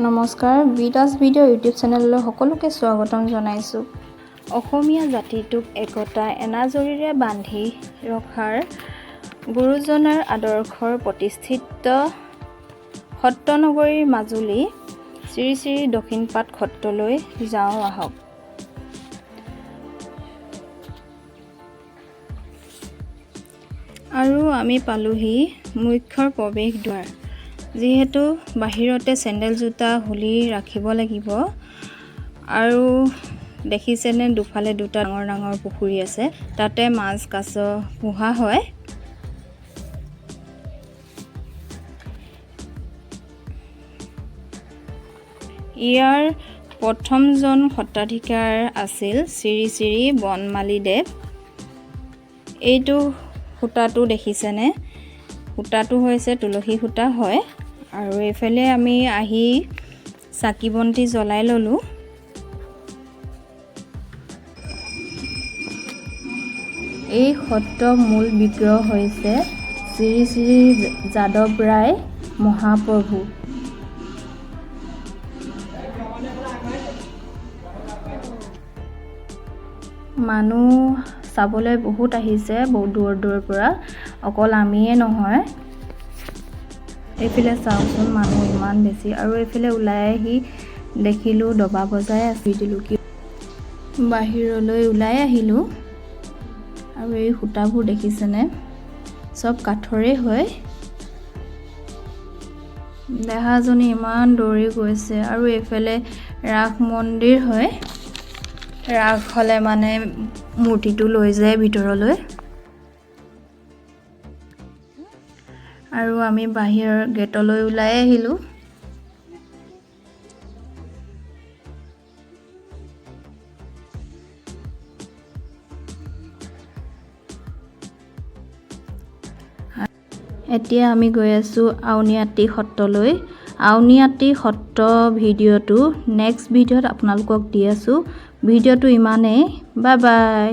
নমস্কাৰ বিদাস video' YouTube চেনেললৈ সকলোকে স্বাগতম জনাইছোঁ। অসমীয়া জাতিটোক একতা এনাজৰীৰে বান্ধি ৰখাৰ গুৰুজনাৰ আদৰ্শৰ প্ৰতিষ্ঠিত সত্ৰনগৰীৰ মাজুলী শ্ৰী শ্ৰী দক্ষিণপাট সত্ৰলৈ যাওঁ আহক। আৰু আমি পালোহি মুখ্য প্ৰৱেশ দুৱাৰ। যিহেতু বাহিৰতে চেণ্ডেল জোতা হলি ৰাখিব লাগিব আৰু দেখিছেনে দুফালে দুটা ডাঙৰ ডাঙৰ পুখুৰী আছে, তাতে মাছ কাছ পোহা হয়। ইয়াৰ প্ৰথমজন সত্ৰাধিকাৰ আছিল শ্ৰী শ্ৰী বনমালীদেৱ। এইটো সূতাটো দেখিছেনে, সূতাটো হৈছে তুলসী সূতা হয়। আৰু এইফালে আমি আহি চাকি বন্তি জ্বলাই ল'লোঁ। এই সত্ৰৰ মূল বিগ্ৰহ হৈছে শ্ৰী শ্ৰী যাদৱ ৰায় মহাপ্ৰভু। মানুহ চাবলৈ বহুত আহিছে, বহুত দূৰৰ দূৰৰ পৰা, অকল আমিয়ে নহয়। এইফালে চাওকচোন মানুহ ইমান বেছি। আৰু এইফালে ওলাই আহি দেখিলোঁ দবা বজাই আছে দিলোঁ কি বাহিৰলৈ ওলাই আহিলোঁ। আৰু এই সূতাবোৰ দেখিছেনে, চব কাঠৰে হয়। দেহাজনী ইমান দৌৰি গৈছে। আৰু এইফালে ৰাস মন্দিৰ হয়, ৰাস হ'লে মানে মূৰ্তিটো লৈ যায় ভিতৰলৈ। আৰু আমি বাহিৰৰ গেটলৈ ওলাই আহিলোঁ। এতিয়া আমি গৈ আছোঁ আউনিআটি সত্ৰলৈ। আউনিআটি সত্ৰ ভিডিঅ'টো নেক্সট ভিডিঅ'ত আপোনালোকক দি আছোঁ। ভিডিঅ'টো ইমানেই। Bye bye.